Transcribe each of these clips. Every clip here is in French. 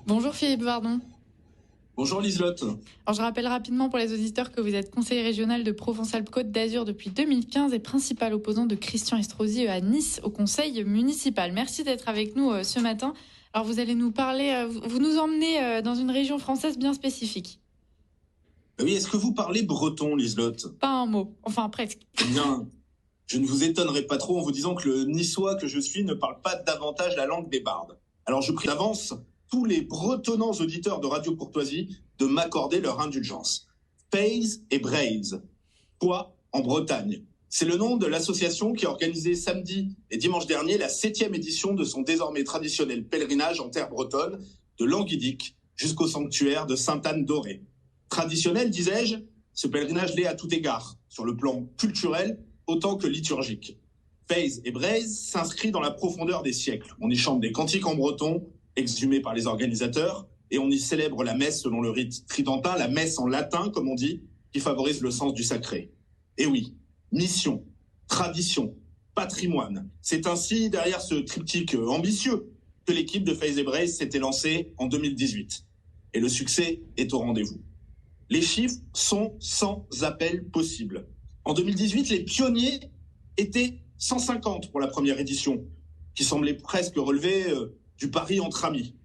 Bonjour Philippe Vardon. Bonjour Liselotte. Alors je rappelle rapidement pour les auditeurs que vous êtes conseiller régional de Provence-Alpes-Côte d'Azur depuis 2015 et principal opposant de Christian Estrosi à Nice au conseil municipal. Merci d'être avec nous ce matin. Alors vous allez nous parler, vous nous emmenez dans une région française bien spécifique. Oui, est-ce que vous parlez breton, Liselotte? Pas un mot, enfin presque. Eh bien, je ne vous étonnerai pas trop en vous disant que le niçois que je suis ne parle pas davantage la langue des bardes. Alors je prie d'avance tous les bretonnants auditeurs de Radio Courtoisie de m'accorder leur indulgence. Pays et Braise, quoi en Bretagne. C'est le nom de l'association qui a organisé samedi et dimanche dernier la 7e édition de son désormais traditionnel pèlerinage en terre bretonne, de Languidic jusqu'au sanctuaire de Sainte-Anne-d'Auray. Traditionnel, disais-je, ce pèlerinage l'est à tout égard, sur le plan culturel autant que liturgique. Pays et Braise s'inscrit dans la profondeur des siècles. On y chante des cantiques en breton, exhumés par les organisateurs, et on y célèbre la messe selon le rite tridentin, la messe en latin, comme on dit, qui favorise le sens du sacré. Et oui, mission, tradition, patrimoine. C'est ainsi, derrière ce triptyque ambitieux, que l'équipe de Pays et Braise s'était lancée en 2018. Et le succès est au rendez-vous. Les chiffres sont sans appel possible. En 2018, les pionniers étaient 150 pour la première édition, qui semblait presque relever du pari entre amis.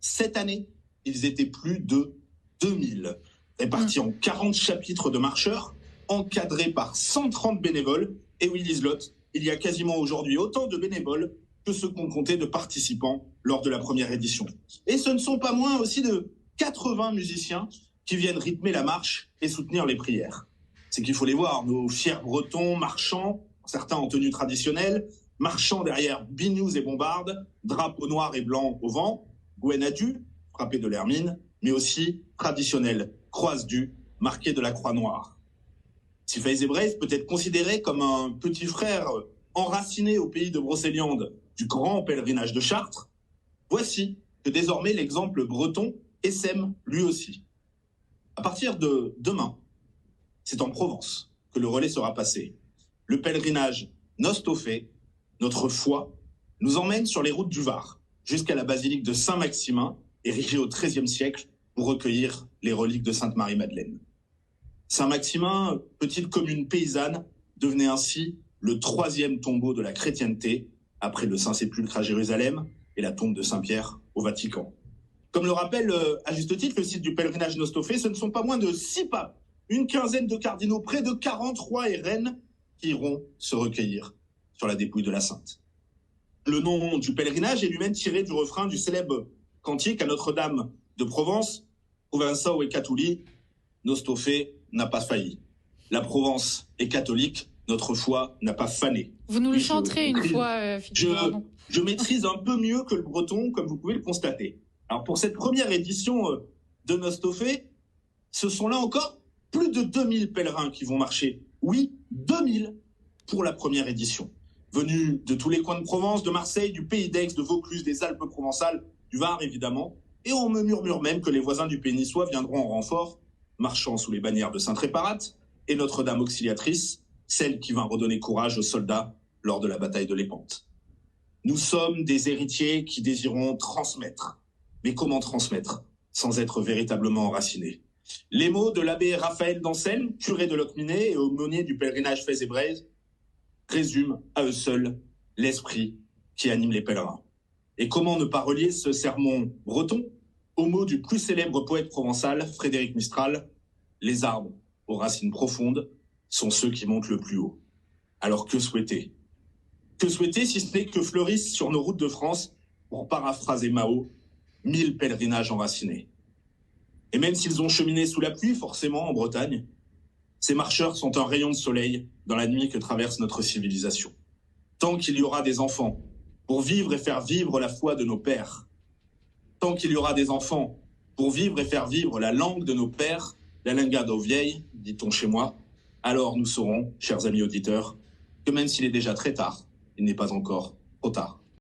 Cette année, ils étaient plus de 2000, répartis en 40 chapitres de marcheurs, encadrés par 130 bénévoles. Et oui, Liselotte, il y a quasiment aujourd'hui autant de bénévoles que ce qu'on comptait de participants lors de la première édition. Et ce ne sont pas moins aussi de 80 musiciens qui viennent rythmer la marche et soutenir les prières. C'est qu'il faut les voir, nos fiers bretons marchant, certains en tenue traditionnelle, marchant derrière binious et bombardes, drapeaux noirs et blancs au vent, Gwenadu, frappé de l'hermine, mais aussi traditionnel, croise-du, marqué de la croix noire. Si Pays et Braise peut être considéré comme un petit frère enraciné au pays de Brocéliande du grand pèlerinage de Chartres, voici que désormais l'exemple breton essaime lui aussi. À partir de demain, c'est en Provence que le relais sera passé. Le pèlerinage Nostofé, notre foi, nous emmène sur les routes du Var, jusqu'à la basilique de Saint-Maximin, érigée au XIIIe siècle pour recueillir les reliques de Sainte-Marie-Madeleine. Saint-Maximin, petite commune paysanne, devenait ainsi le 3e tombeau de la chrétienté, après le Saint-Sépulcre à Jérusalem et la tombe de Saint-Pierre au Vatican. Comme le rappelle à juste titre le site du pèlerinage Nostofé, ce ne sont pas moins de 6 papes, une quinzaine de cardinaux, près de 40 rois et reines qui iront se recueillir sur la dépouille de la Sainte. Le nom du pèlerinage est lui-même tiré du refrain du célèbre cantique à Notre-Dame de Provence, Provençao et Catuli, Nostofé n'a pas failli. La Provence est catholique, notre foi n'a pas fané. Vous nous le chanterez une fois, Philippe Vardon. Je maîtrise un peu mieux que le breton, comme vous pouvez le constater. Alors pour cette première édition de Nostofé, ce sont là encore plus de 2000 pèlerins qui vont marcher. Oui, 2000 pour la première édition. Venus de tous les coins de Provence, de Marseille, du Pays d'Aix, de Vaucluse, des Alpes provençales, du Var évidemment. Et on me murmure même que les voisins du Pays niçois viendront en renfort, marchant sous les bannières de Sainte-Réparate et Notre-Dame Auxiliatrice, celle qui vint redonner courage aux soldats lors de la bataille de l'Épante. Nous sommes des héritiers qui désirons transmettre. Mais comment transmettre sans être véritablement enracinés? Les mots de l'abbé Raphaël d'Ancel, curé de Locminé et aumônier du pèlerinage Pays et Braise, résument à eux seuls l'esprit qui anime les pèlerins. Et comment ne pas relier ce sermon breton aux mots du plus célèbre poète provençal, Frédéric Mistral: les arbres aux racines profondes sont ceux qui montent le plus haut. Alors que souhaiter? Que souhaiter si ce n'est que fleurissent sur nos routes de France, pour paraphraser Mao, 1000 pèlerinages enracinés. Et même s'ils ont cheminé sous la pluie, forcément, en Bretagne, ces marcheurs sont un rayon de soleil dans la nuit que traverse notre civilisation. Tant qu'il y aura des enfants pour vivre et faire vivre la foi de nos pères, tant qu'il y aura des enfants pour vivre et faire vivre la langue de nos pères, la lingado vieille, dit-on chez moi, alors nous saurons, chers amis auditeurs, que même s'il est déjà très tard, il n'est pas encore trop tard.